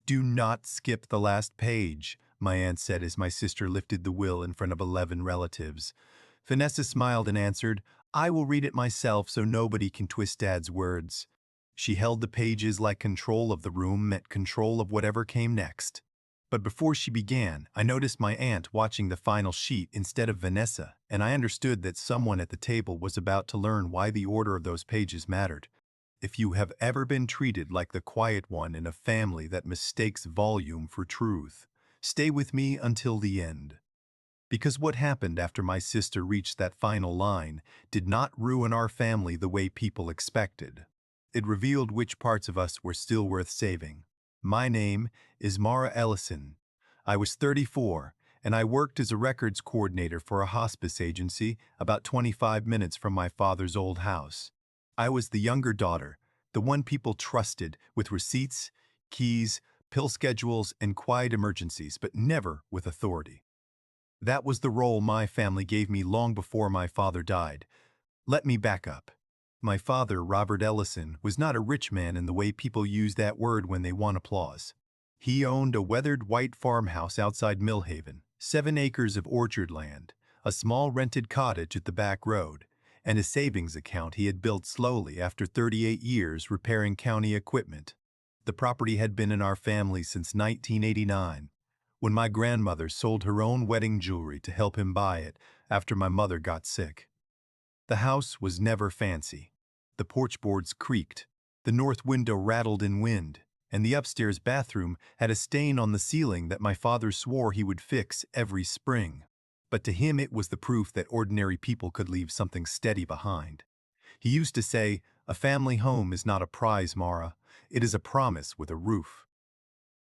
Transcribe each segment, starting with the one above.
"Do not skip the last page," my aunt said as my sister lifted the will in front of 11 relatives. Vanessa smiled and answered, "I will read it myself so nobody can twist Dad's words." She held the pages like control of the room meant control of whatever came next. But before she began, I noticed my aunt watching the final sheet instead of Vanessa, and I understood that someone at the table was about to learn why the order of those pages mattered. If you have ever been treated like the quiet one in a family that mistakes volume for truth, stay with me until the end. Because what happened after my sister reached that final line did not ruin our family the way people expected. It revealed which parts of us were still worth saving. My name is Mara Ellison. I was 34, and I worked as a records coordinator for a hospice agency about 25 minutes from my father's old house. I was the younger daughter, the one people trusted with receipts, keys, pill schedules, and quiet emergencies, but never with authority. That was the role my family gave me long before my father died. Let me back up. My father, Robert Ellison, was not a rich man in the way people use that word when they want applause. He owned a weathered white farmhouse outside Millhaven, 7 acres of orchard land, a small rented cottage at the back road, and a savings account he had built slowly after 38 years repairing county equipment. The property had been in our family since 1989, when my grandmother sold her own wedding jewelry to help him buy it after my mother got sick. The house was never fancy. The porch boards creaked, the north window rattled in wind, and the upstairs bathroom had a stain on the ceiling that my father swore he would fix every spring. But to him it was the proof that ordinary people could leave something steady behind. He used to say, "A family home is not a prize, Mara. It is a promise with a roof."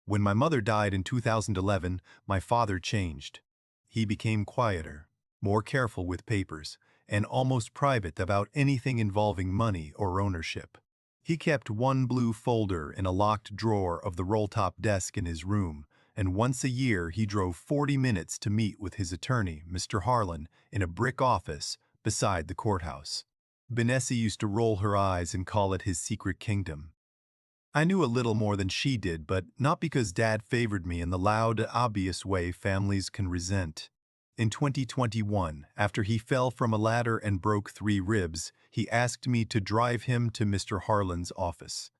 When my mother died in 2011, my father changed. He became quieter, more careful with papers, and almost private about anything involving money or ownership. He kept one blue folder in a locked drawer of the roll-top desk in his room, and once a year he drove 40 minutes to meet with his attorney, Mr. Harlan, in a brick office beside the courthouse. Vanessa used to roll her eyes and call it his secret kingdom. I knew a little more than she did, but not because Dad favored me in the loud, obvious way families can resent. In 2021, after he fell from a ladder and broke 3 ribs, he asked me to drive him to Mr. Harlan's office.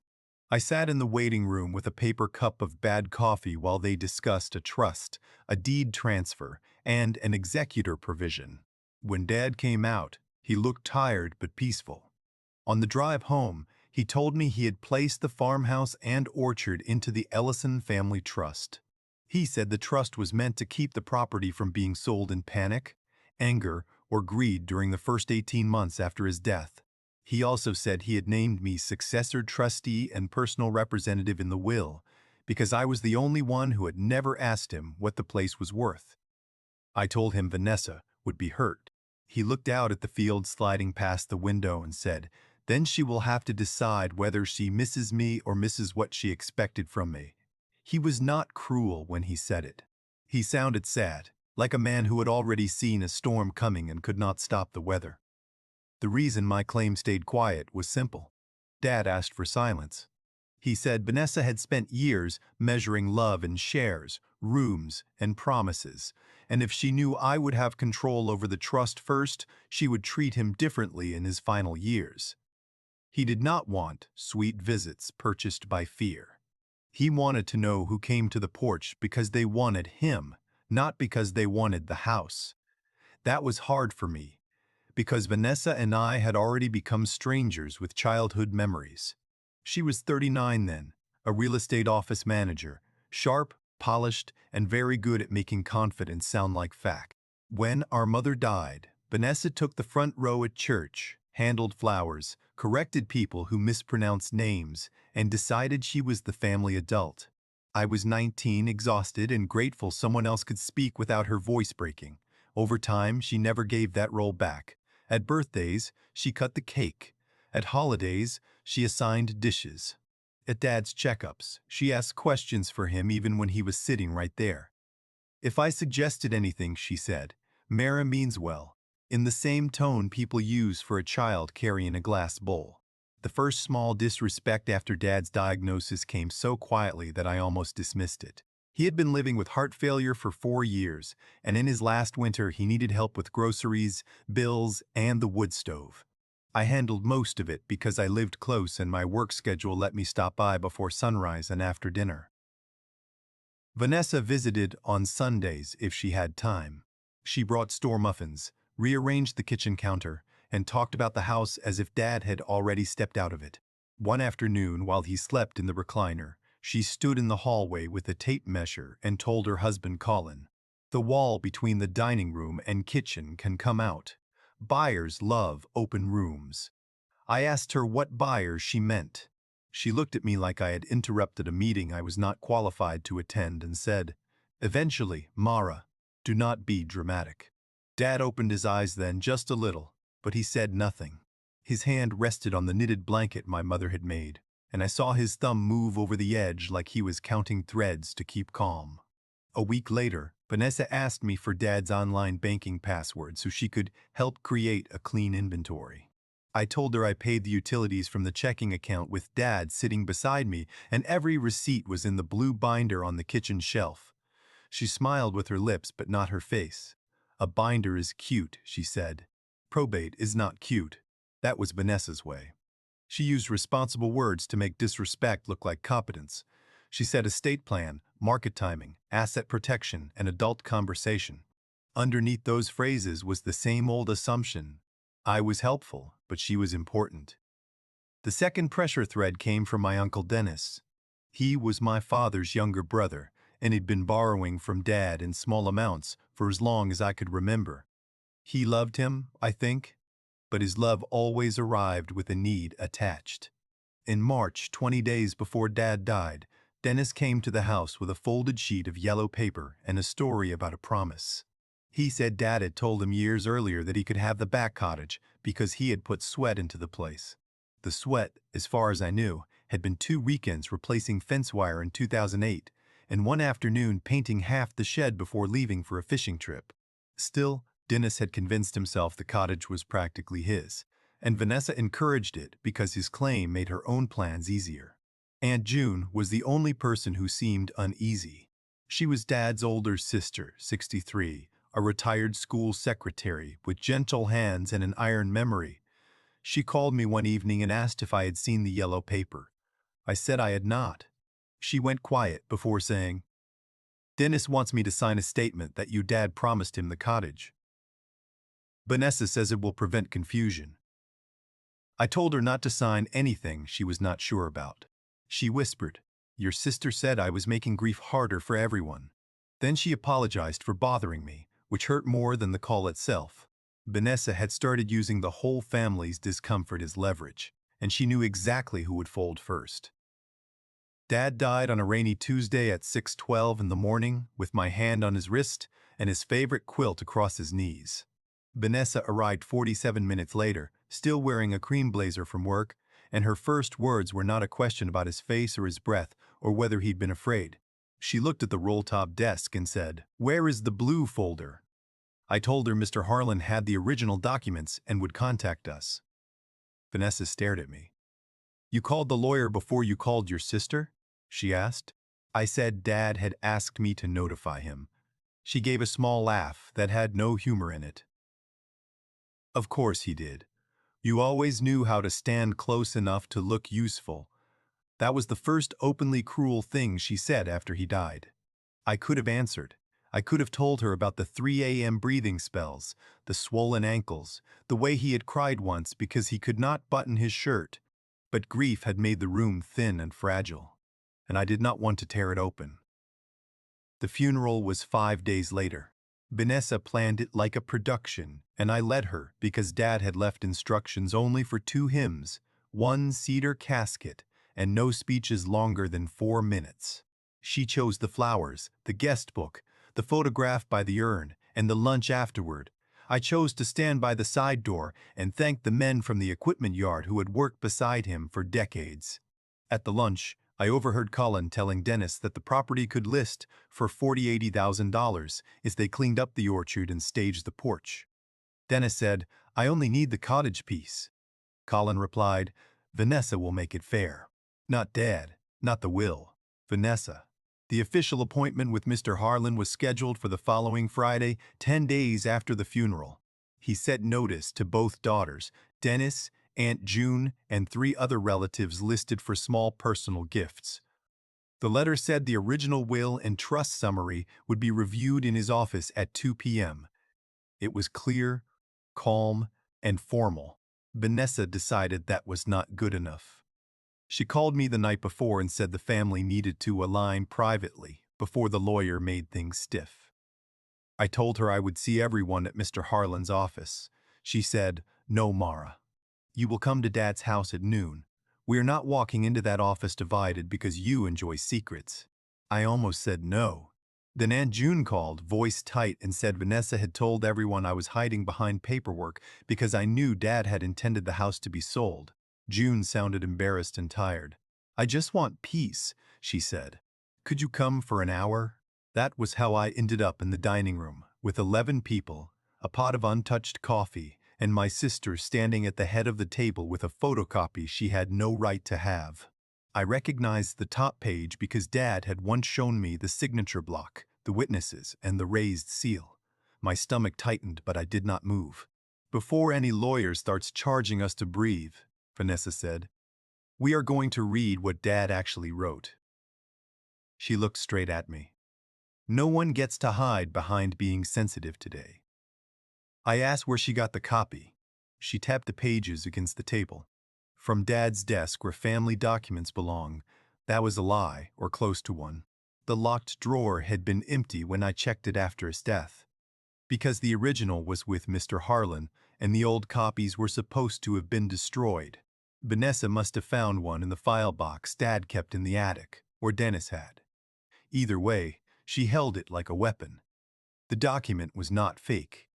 I sat in the waiting room with a paper cup of bad coffee while they discussed a trust, a deed transfer, and an executor provision. When Dad came out, he looked tired but peaceful. On the drive home, he told me he had placed the farmhouse and orchard into the Ellison family trust. He said the trust was meant to keep the property from being sold in panic, anger, or greed during the first 18 months after his death. He also said he had named me successor trustee and personal representative in the will because I was the only one who had never asked him what the place was worth. I told him Vanessa would be hurt. He looked out at the field sliding past the window and said, "Then she will have to decide whether she misses me or misses what she expected from me." He was not cruel when he said it. He sounded sad, like a man who had already seen a storm coming and could not stop the weather. The reason my claim stayed quiet was simple. Dad asked for silence. He said Vanessa had spent years measuring love in shares, rooms, and promises, and if she knew I would have control over the trust first, she would treat him differently in his final years. He did not want sweet visits purchased by fear. He wanted to know who came to the porch because they wanted him, not because they wanted the house. That was hard for me, because Vanessa and I had already become strangers with childhood memories. She was 39 then, a real estate office manager, sharp, polished, and very good at making confidence sound like fact. When our mother died, Vanessa took the front row at church, handled flowers, corrected people who mispronounced names, and decided she was the family adult. I was 19, exhausted, and grateful someone else could speak without her voice breaking. Over time, she never gave that role back. At birthdays, she cut the cake. At holidays, she assigned dishes. At Dad's checkups, she asked questions for him even when he was sitting right there. If I suggested anything, she said, "Mara means well," in the same tone people use for a child carrying a glass bowl. The first small disrespect after Dad's diagnosis came so quietly that I almost dismissed it. He had been living with heart failure for 4 years, and in his last winter he needed help with groceries, bills, and the wood stove. I handled most of it because I lived close and my work schedule let me stop by before sunrise and after dinner. Vanessa visited on Sundays if she had time. She brought store muffins, rearranged the kitchen counter, and talked about the house as if Dad had already stepped out of it. One afternoon, while he slept in the recliner, she stood in the hallway with a tape measure and told her husband Colin, "The wall between the dining room and kitchen can come out. Buyers love open rooms." I asked her what buyers she meant. She looked at me like I had interrupted a meeting I was not qualified to attend and said, "Eventually, Mara, do not be dramatic." Dad opened his eyes then just a little, but he said nothing. His hand rested on the knitted blanket my mother had made, and I saw his thumb move over the edge like he was counting threads to keep calm. A week later, Vanessa asked me for Dad's online banking password so she could help create a clean inventory. I told her I paid the utilities from the checking account with Dad sitting beside me, and every receipt was in the blue binder on the kitchen shelf. She smiled with her lips but not her face. "A binder is cute," she said. "Probate is not cute." That was Vanessa's way. She used responsible words to make disrespect look like competence. She said estate plan, market timing, asset protection, and adult conversation. Underneath those phrases was the same old assumption. I was helpful, but she was important. The second pressure thread came from my Uncle Dennis. He was my father's younger brother, and he'd been borrowing from Dad in small amounts for as long as I could remember. He loved him, I think, but his love always arrived with a need attached. In March, 20 days before Dad died, Dennis came to the house with a folded sheet of yellow paper and a story about a promise. He said Dad had told him years earlier that he could have the back cottage because he had put sweat into the place. The sweat, as far as I knew, had been 2 weekends replacing fence wire in 2008, and one afternoon painting half the shed before leaving for a fishing trip. Still, Dennis had convinced himself the cottage was practically his, and Vanessa encouraged it because his claim made her own plans easier. Aunt June was the only person who seemed uneasy. She was Dad's older sister, 63, a retired school secretary with gentle hands and an iron memory. She called me one evening and asked if I had seen the yellow paper. I said I had not. She went quiet before saying, "Dennis wants me to sign a statement that your dad promised him the cottage. Vanessa says it will prevent confusion." I told her not to sign anything she was not sure about. She whispered, "Your sister said I was making grief harder for everyone." Then she apologized for bothering me, which hurt more than the call itself. Vanessa had started using the whole family's discomfort as leverage, and she knew exactly who would fold first. Dad died on a rainy Tuesday at 6:12 in the morning with my hand on his wrist and his favorite quilt across his knees. Vanessa arrived 47 minutes later, still wearing a cream blazer from work, and her first words were not a question about his face or his breath or whether he'd been afraid. She looked at the roll-top desk and said, "Where is the blue folder?" I told her Mr. Harlan had the original documents and would contact us. Vanessa stared at me. "You called the lawyer before you called your sister?" she asked. I said Dad had asked me to notify him. She gave a small laugh that had no humor in it. "Of course he did. You always knew how to stand close enough to look useful." That was the first openly cruel thing she said after he died. I could have answered. I could have told her about the 3 a.m. breathing spells, the swollen ankles, the way he had cried once because he could not button his shirt. But grief had made the room thin and fragile, and I did not want to tear it open. The funeral was 5 days later. Vanessa planned it like a production, and I led her because Dad had left instructions only for 2 hymns, 1 cedar casket, and no speeches longer than 4 minutes. She chose the flowers, the guest book, the photograph by the urn, and the lunch afterward. I chose to stand by the side door and thank the men from the equipment yard who had worked beside him for decades. At the lunch, I overheard Colin telling Dennis that the property could list for $80,000 if they cleaned up the orchard and staged the porch. Dennis said, "I only need the cottage piece." Colin replied, Vanessa will make it fair. Not Dad, not the will. Vanessa. The official appointment with Mr. Harlan was scheduled for the following Friday, 10 days after the funeral. He sent notice to both daughters, Dennis, Aunt June, and 3 other relatives listed for small personal gifts. The letter said the original will and trust summary would be reviewed in his office at 2 p.m. It was clear, calm, and formal. Vanessa decided that was not good enough. She called me the night before and said the family needed to align privately before the lawyer made things stiff. I told her I would see everyone at Mr. Harlan's office. She said, "No, Mara. You will come to Dad's house at noon. We are not walking into that office divided because you enjoy secrets." I almost said no. Then Aunt June called, voice tight, and said Vanessa had told everyone I was hiding behind paperwork because I knew Dad had intended the house to be sold. June sounded embarrassed and tired. "I just want peace," she said. "Could you come for an hour?" That was how I ended up in the dining room, with 11 people, a pot of untouched coffee, and my sister standing at the head of the table with a photocopy she had no right to have. I recognized the top page because Dad had once shown me the signature block, the witnesses, and the raised seal. My stomach tightened, but I did not move. "Before any lawyer starts charging us to breathe," Vanessa said, "we are going to read what Dad actually wrote." She looked straight at me. No one gets to hide behind being sensitive today. I asked where she got the copy. She tapped the pages against the table. "From Dad's desk where family documents belong." That was a lie, or close to one. The locked drawer had been empty when I checked it after his death. Because the original was with Mr. Harlan, and the old copies were supposed to have been destroyed. Vanessa must have found one in the file box Dad kept in the attic, or Dennis had. Either way, she held it like a weapon. The document was not fake.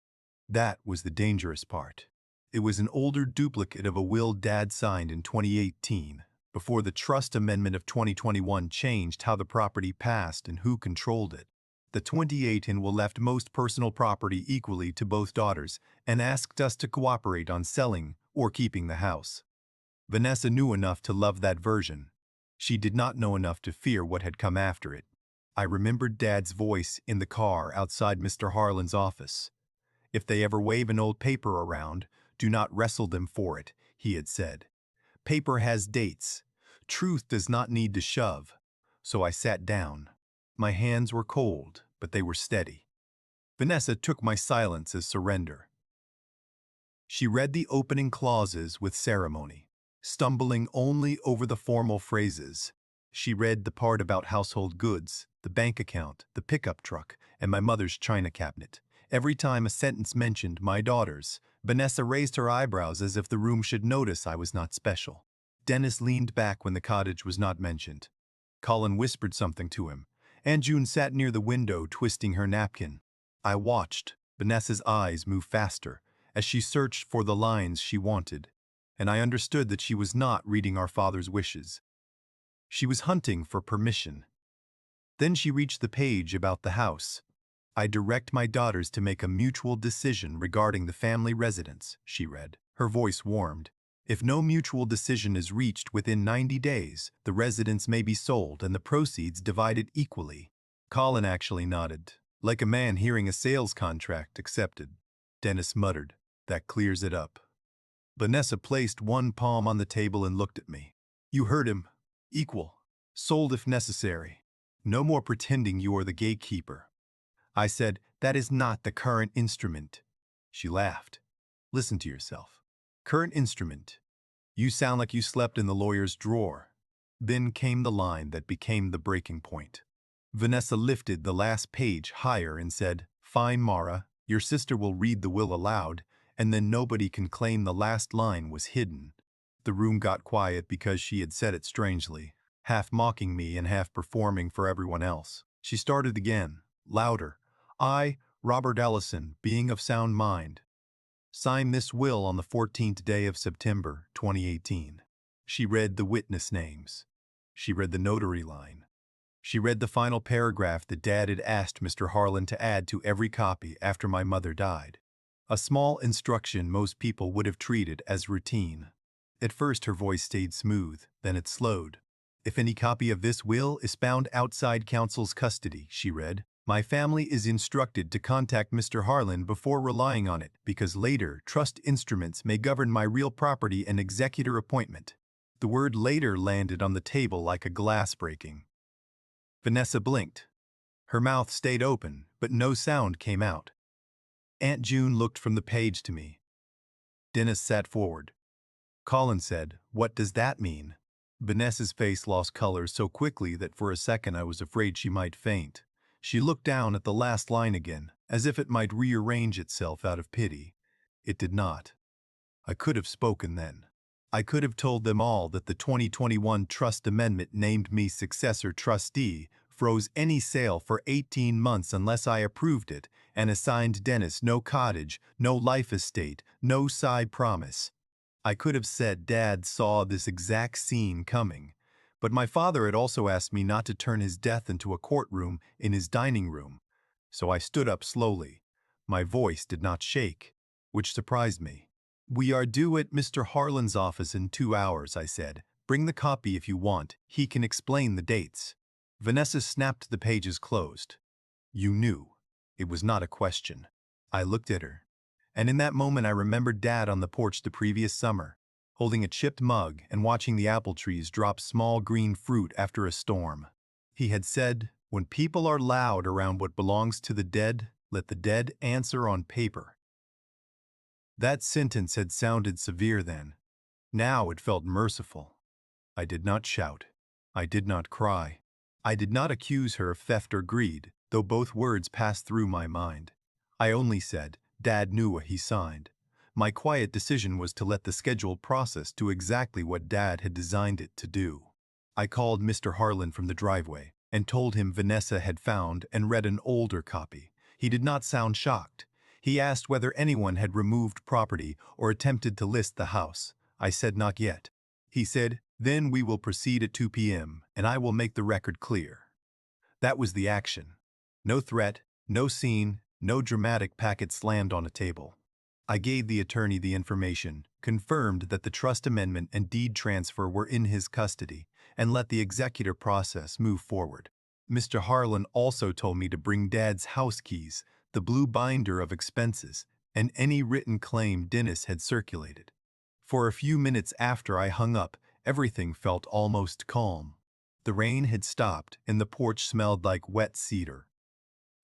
That was the dangerous part. It was an older duplicate of a will Dad signed in 2018, before the trust amendment of 2021 changed how the property passed and who controlled it. The 2018 will left most personal property equally to both daughters and asked us to cooperate on selling or keeping the house. Vanessa knew enough to love that version. She did not know enough to fear what had come after it. I remembered Dad's voice in the car outside Mr. Harlan's office. "If they ever wave an old paper around, do not wrestle them for it," he had said. "Paper has dates. Truth does not need to shove." So I sat down. My hands were cold, but they were steady. Vanessa took my silence as surrender. She read the opening clauses with ceremony, stumbling only over the formal phrases. She read the part about household goods, the bank account, the pickup truck, and my mother's china cabinet. Every time a sentence mentioned my daughters, Vanessa raised her eyebrows as if the room should notice I was not special. Dennis leaned back when the cottage was not mentioned. Colin whispered something to him. Aunt June sat near the window, twisting her napkin. I watched Vanessa's eyes move faster as she searched for the lines she wanted, and I understood that she was not reading our father's wishes. She was hunting for permission. Then she reached the page about the house. "I direct my daughters to make a mutual decision regarding the family residence," she read. Her voice warmed. "If no mutual decision is reached within 90 days, the residence may be sold and the proceeds divided equally." Colin actually nodded, like a man hearing a sales contract accepted. Dennis muttered, "That clears it up." Vanessa placed one palm on the table and looked at me. "You heard him. Equal. Sold if necessary. No more pretending you are the gatekeeper." I said, "That is not the current instrument." She laughed. "Listen to yourself. Current instrument. You sound like you slept in the lawyer's drawer." Then came the line that became the breaking point. Vanessa lifted the last page higher and said, "Fine, Mara, your sister will read the will aloud, and then nobody can claim the last line was hidden." The room got quiet because she had said it strangely, half mocking me and half performing for everyone else. She started again, louder. "I, Robert Ellison, being of sound mind, sign this will on the 14th day of September, 2018. She read the witness names. She read the notary line. She read the final paragraph that Dad had asked Mr. Harlan to add to every copy after my mother died. A small instruction most people would have treated as routine. At first her voice stayed smooth, then it slowed. If any copy of this will is found outside counsel's custody, she read, my family is instructed to contact Mr. Harlan before relying on it because later trust instruments may govern my real property and executor appointment. The word later landed on the table like a glass breaking. Vanessa blinked. Her mouth stayed open, but no sound came out. Aunt June looked from the page to me. Dennis sat forward. Colin said, "What does that mean?" Vanessa's face lost color so quickly that for a second I was afraid she might faint. She looked down at the last line again, as if it might rearrange itself out of pity. It did not. I could have spoken then. I could have told them all that the 2021 Trust Amendment named me successor trustee, froze any sale for 18 months unless I approved it, and assigned Dennis no cottage, no life estate, no side promise. I could have said Dad saw this exact scene coming, but my father had also asked me not to turn his death into a courtroom in his dining room. So I stood up slowly. My voice did not shake, which surprised me. "We are due at Mr. Harlan's office in 2 hours," I said. "Bring the copy if you want. He can explain the dates." Vanessa snapped the pages closed. "You knew." It was not a question. I looked at her. And in that moment I remembered Dad on the porch the previous summer, holding a chipped mug and watching the apple trees drop small green fruit after a storm. He had said, "When people are loud around what belongs to the dead, let the dead answer on paper." That sentence had sounded severe then. Now it felt merciful. I did not shout. I did not cry. I did not accuse her of theft or greed, though both words passed through my mind. I only said, Dad knew what he signed. My quiet decision was to let the scheduled process do exactly what Dad had designed it to do. I called Mr. Harlan from the driveway and told him Vanessa had found and read an older copy. He did not sound shocked. He asked whether anyone had removed property or attempted to list the house. I said not yet. He said, "Then we will proceed at 2 p.m. and I will make the record clear." That was the action. No threat, no scene, no dramatic packet slammed on a table. I gave the attorney the information, confirmed that the trust amendment and deed transfer were in his custody, and let the executor process move forward. Mr. Harlan also told me to bring Dad's house keys, the blue binder of expenses, and any written claim Dennis had circulated. For a few minutes after I hung up, everything felt almost calm. The rain had stopped and the porch smelled like wet cedar.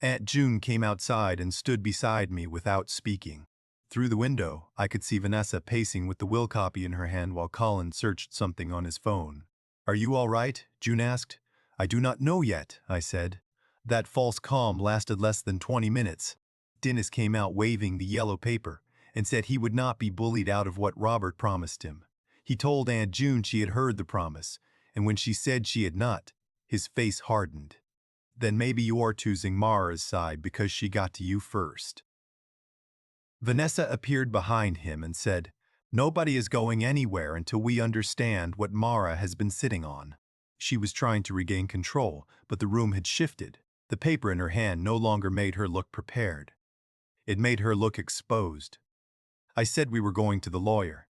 Aunt June came outside and stood beside me without speaking. Through the window, I could see Vanessa pacing with the will copy in her hand while Colin searched something on his phone. "Are you all right?" June asked. "I do not know yet," I said. That false calm lasted less than 20 minutes. Dennis came out waving the yellow paper and said he would not be bullied out of what Robert promised him. He told Aunt June she had heard the promise, and when she said she had not, his face hardened. "Then maybe you're choosing Mara's side because she got to you first." Vanessa appeared behind him and said, "Nobody is going anywhere until we understand what Mara has been sitting on." She was trying to regain control, but the room had shifted. The paper in her hand no longer made her look prepared. It made her look exposed. I said we were going to the lawyer.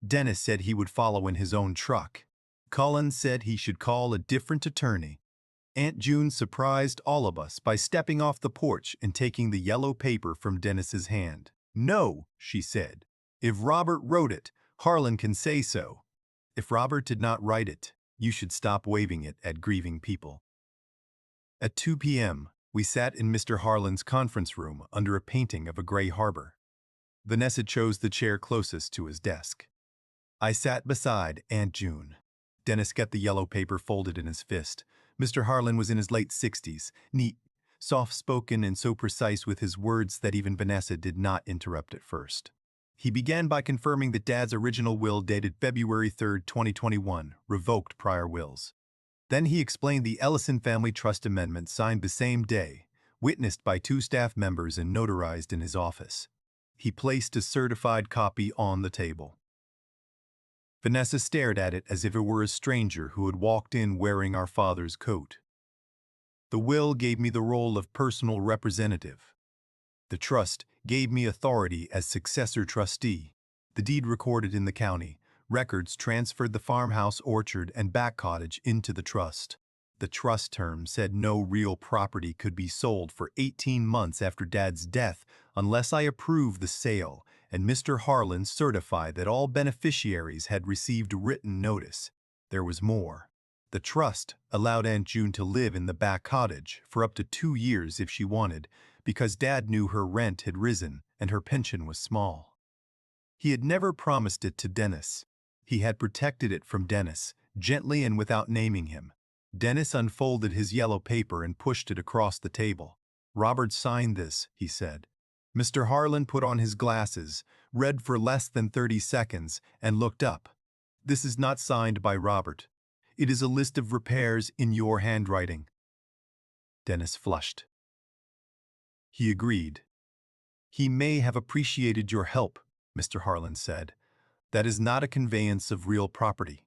Dennis said he would follow in his own truck. Colin said he should call a different attorney. Aunt June surprised all of us by stepping off the porch and taking the yellow paper from Dennis's hand. "No," she said. "If Robert wrote it, Harlan can say so. If Robert did not write it, you should stop waving it at grieving people." At 2 p.m., we sat in Mr. Harlan's conference room under a painting of a gray harbor. Vanessa chose the chair closest to his desk. I sat beside Aunt June. Dennis kept the yellow paper folded in his fist. Mr. Harlan was in his late 60s, neat, soft-spoken, and so precise with his words that even Vanessa did not interrupt at first. He began by confirming that Dad's original will dated February 3, 2021, revoked prior wills. Then he explained the Ellison Family Trust Amendment signed the same day, witnessed by 2 staff members and notarized in his office. He placed a certified copy on the table. Vanessa stared at it as if it were a stranger who had walked in wearing our father's coat. The will gave me the role of personal representative. The trust gave me authority as successor trustee. The deed recorded in the county, records transferred the farmhouse, orchard, and back cottage into the trust. The trust term said no real property could be sold for 18 months after Dad's death unless I approved the sale, and Mr. Harlan certified that all beneficiaries had received written notice. There was more. The trust allowed Aunt June to live in the back cottage for up to 2 years if she wanted, because Dad knew her rent had risen and her pension was small. He had never promised it to Dennis. He had protected it from Dennis, gently and without naming him. Dennis unfolded his yellow paper and pushed it across the table. "Robert signed this," he said. Mr. Harlan put on his glasses, read for less than 30 seconds, and looked up. "This is not signed by Robert. It is a list of repairs in your handwriting." Dennis flushed. He agreed. "He may have appreciated your help," Mr. Harlan said. "That is not a conveyance of real property."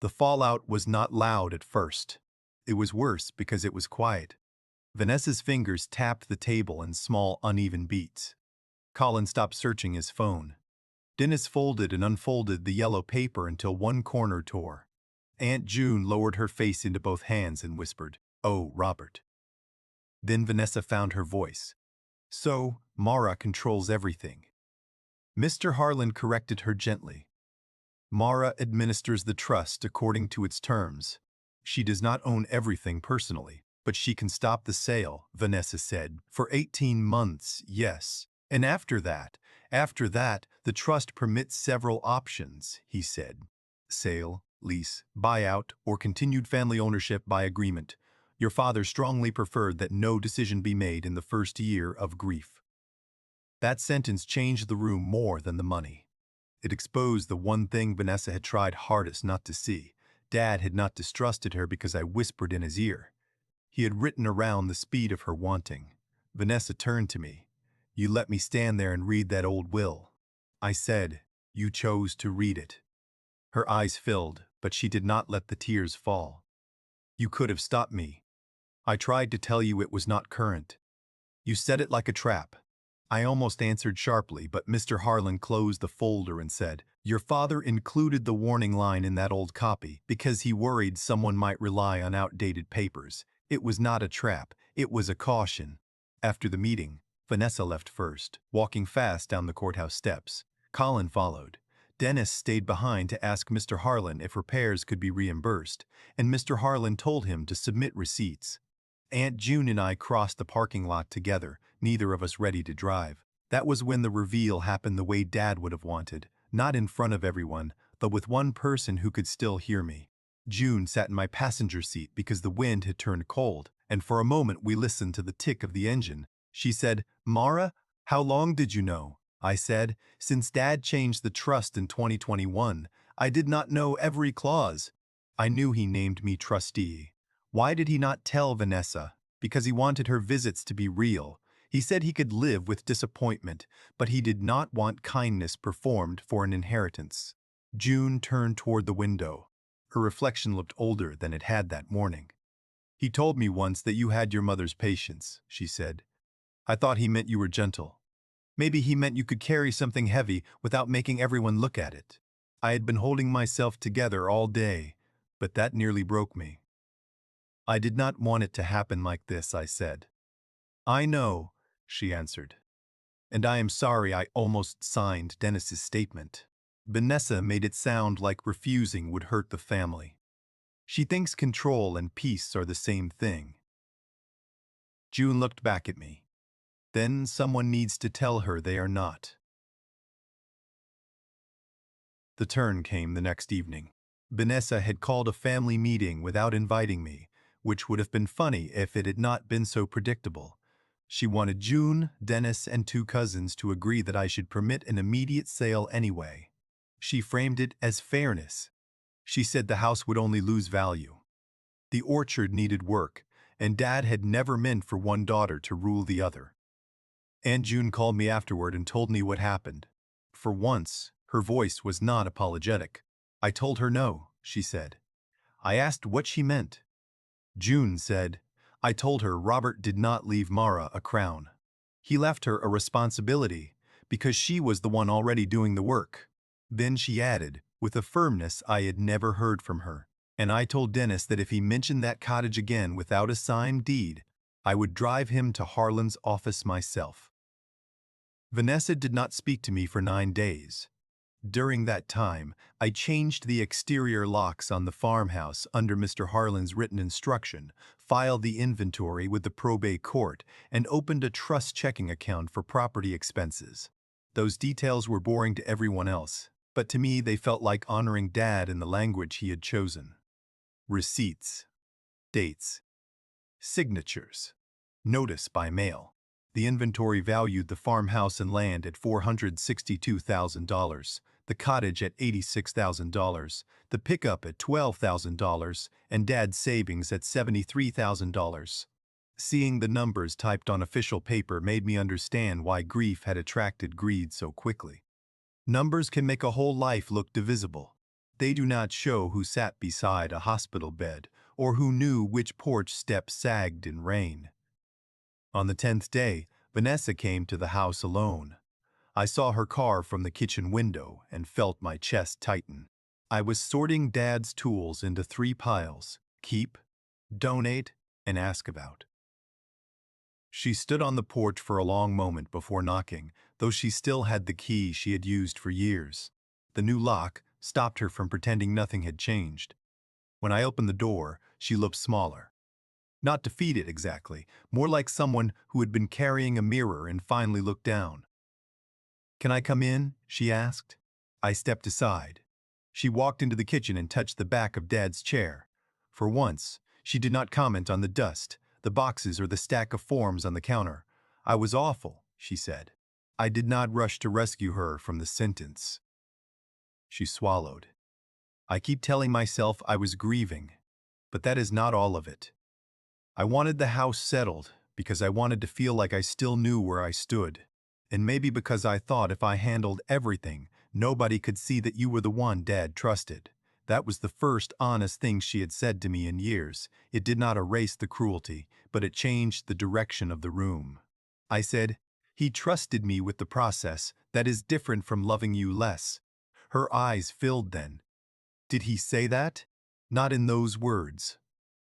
The fallout was not loud at first. It was worse because it was quiet. Vanessa's fingers tapped the table in small, uneven beats. Colin stopped searching his phone. Dennis folded and unfolded the yellow paper until one corner tore. Aunt June lowered her face into both hands and whispered, "Oh, Robert." Then Vanessa found her voice. "So, Mara controls everything." Mr. Harlan corrected her gently. "Mara administers the trust according to its terms. She does not own everything personally, but she can stop the sale," Vanessa said. "For 18 months, yes. And after that, the trust permits several options," he said. "Sale, lease, buyout, or continued family ownership by agreement. Your father strongly preferred that no decision be made in the first year of grief." That sentence changed the room more than the money. It exposed the one thing Vanessa had tried hardest not to see. Dad had not distrusted her because I whispered in his ear. He had written around the speed of her wanting. Vanessa turned to me. "You let me stand there and read that old will." I said, "You chose to read it." Her eyes filled, but she did not let the tears fall. "You could have stopped me. I tried to tell you it was not current. You set it like a trap." I almost answered sharply, but Mr. Harlan closed the folder and said, "Your father included the warning line in that old copy because he worried someone might rely on outdated papers. It was not a trap, it was a caution." After the meeting, Vanessa left first, walking fast down the courthouse steps. Colin followed. Dennis stayed behind to ask Mr. Harlan if repairs could be reimbursed, and Mr. Harlan told him to submit receipts. Aunt June and I crossed the parking lot together, neither of us ready to drive. That was when the reveal happened the way Dad would have wanted, not in front of everyone, but with one person who could still hear me. June sat in my passenger seat because the wind had turned cold, and for a moment we listened to the tick of the engine. She said, "Mara, how long did you know?" I said, "Since Dad changed the trust in 2021, I did not know every clause." I knew he named me trustee. Why did he not tell Vanessa? Because he wanted her visits to be real. He said he could live with disappointment, but he did not want kindness performed for an inheritance. June turned toward the window. Her reflection looked older than it had that morning. "He told me once that you had your mother's patience," she said. "I thought he meant you were gentle. Maybe he meant you could carry something heavy without making everyone look at it. I had been holding myself together all day, but that nearly broke me." "I did not want it to happen like this," I said. "I know," she answered. "And I am sorry I almost signed Dennis's statement." Vanessa made it sound like refusing would hurt the family. "She thinks control and peace are the same thing." June looked back at me. "Then someone needs to tell her they are not." The turn came the next evening. Vanessa had called a family meeting without inviting me, which would have been funny if it had not been so predictable. She wanted June, Dennis, and 2 cousins to agree that I should permit an immediate sale anyway. She framed it as fairness. She said the house would only lose value. The orchard needed work, and Dad had never meant for one daughter to rule the other. Aunt June called me afterward and told me what happened. For once, her voice was not apologetic. "I told her no," she said. I asked what she meant. June said, "I told her Robert did not leave Mara a crown. He left her a responsibility because she was the one already doing the work." Then she added, with a firmness I had never heard from her, and I told Dennis that if he mentioned that cottage again without a signed deed, I would drive him to Harlan's office myself. Vanessa did not speak to me for 9 days. During that time, I changed the exterior locks on the farmhouse under Mr. Harlan's written instruction, filed the inventory with the probate court, and opened a trust checking account for property expenses. Those details were boring to everyone else, but to me they felt like honoring Dad in the language he had chosen. Receipts, dates, signatures, notice by mail. The inventory valued the farmhouse and land at $462,000, the cottage at $86,000, the pickup at $12,000, and Dad's savings at $73,000. Seeing the numbers typed on official paper made me understand why grief had attracted greed so quickly. Numbers can make a whole life look divisible. They do not show who sat beside a hospital bed or who knew which porch step sagged in rain. On the 10th day, Vanessa came to the house alone. I saw her car from the kitchen window and felt my chest tighten. I was sorting Dad's tools into 3 piles: keep, donate, and ask about. She stood on the porch for a long moment before knocking, though she still had the key she had used for years. The new lock stopped her from pretending nothing had changed. When I opened the door, she looked smaller. Not defeated exactly, more like someone who had been carrying a mirror and finally looked down. "Can I come in?" she asked. I stepped aside. She walked into the kitchen and touched the back of Dad's chair. For once, she did not comment on the dust, the boxes, or the stack of forms on the counter. "I was awful," she said. I did not rush to rescue her from the sentence. She swallowed. "I keep telling myself I was grieving, but that is not all of it. I wanted the house settled because I wanted to feel like I still knew where I stood. And maybe because I thought if I handled everything, nobody could see that you were the one Dad trusted." That was the first honest thing she had said to me in years. It did not erase the cruelty, but it changed the direction of the room. I said, "He trusted me with the process. That is different from loving you less." Her eyes filled then. "Did he say that?" "Not in those words.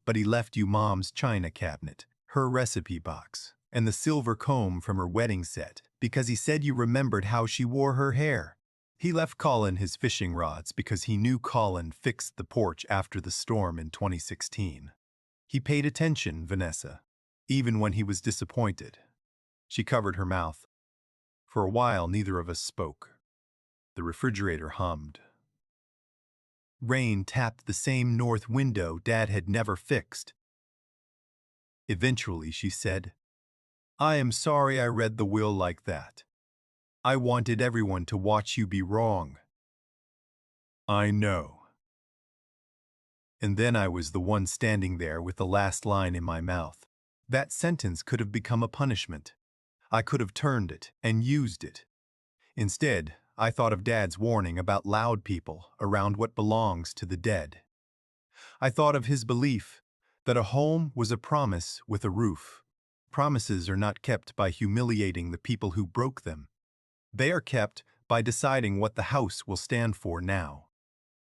But he left you Mom's china cabinet, her recipe box, and the silver comb from her wedding set, because he said you remembered how she wore her hair. He left Colin his fishing rods because he knew Colin fixed the porch after the storm in 2016. He paid attention, Vanessa, even when he was disappointed." She covered her mouth. For a while, neither of us spoke. The refrigerator hummed. Rain tapped the same north window Dad had never fixed. Eventually, she said, "I am sorry I read the will like that. I wanted everyone to watch you be wrong." "I know." And then I was the one standing there with the last line in my mouth. That sentence could have become a punishment. I could have turned it and used it. Instead, I thought of Dad's warning about loud people around what belongs to the dead. I thought of his belief that a home was a promise with a roof. Promises are not kept by humiliating the people who broke them. They are kept by deciding what the house will stand for now.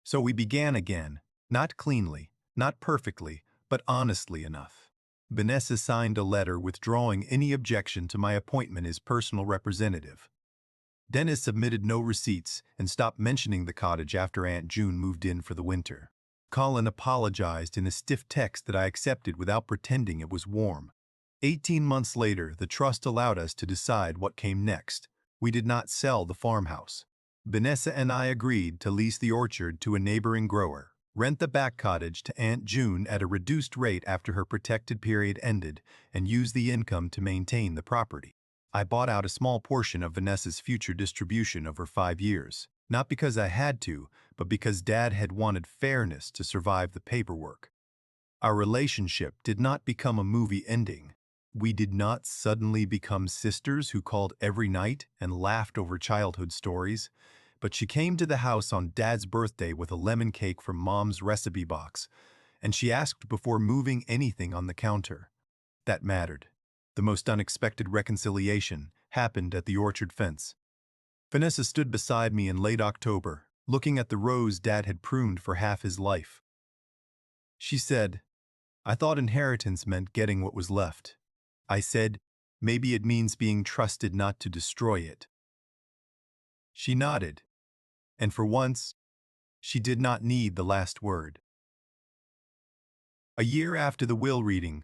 So we began again, not cleanly, not perfectly, but honestly enough. Vanessa signed a letter withdrawing any objection to my appointment as personal representative. Dennis submitted no receipts and stopped mentioning the cottage after Aunt June moved in for the winter. Colin apologized in a stiff text that I accepted without pretending it was warm. 18 months later, the trust allowed us to decide what came next. We did not sell the farmhouse. Vanessa and I agreed to lease the orchard to a neighboring grower, rent the back cottage to Aunt June at a reduced rate after her protected period ended, and use the income to maintain the property. I bought out a small portion of Vanessa's future distribution over 5 years, not because I had to, but because Dad had wanted fairness to survive the paperwork. Our relationship did not become a movie ending. We did not suddenly become sisters who called every night and laughed over childhood stories, but she came to the house on Dad's birthday with a lemon cake from Mom's recipe box, and she asked before moving anything on the counter. That mattered. The most unexpected reconciliation happened at the orchard fence. Vanessa stood beside me in late October, looking at the rose Dad had pruned for half his life. She said, "I thought inheritance meant getting what was left." I said, "Maybe it means being trusted not to destroy it." She nodded, and for once, she did not need the last word. A year after the will reading,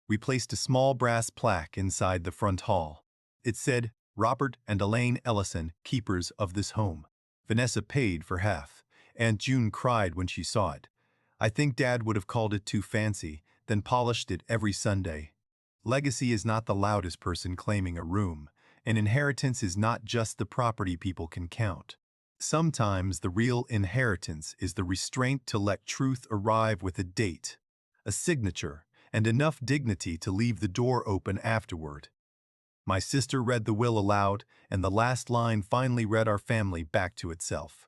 we placed a small brass plaque inside the front hall. It said, "Robert and Elaine Ellison, keepers of this home." Vanessa paid for half. Aunt June cried when she saw it. I think Dad would have called it too fancy, then polished it every Sunday. Legacy is not the loudest person claiming a room, and inheritance is not just the property people can count. Sometimes the real inheritance is the restraint to let truth arrive with a date, a signature, and enough dignity to leave the door open afterward. My sister read the will aloud, and the last line finally read our family back to itself.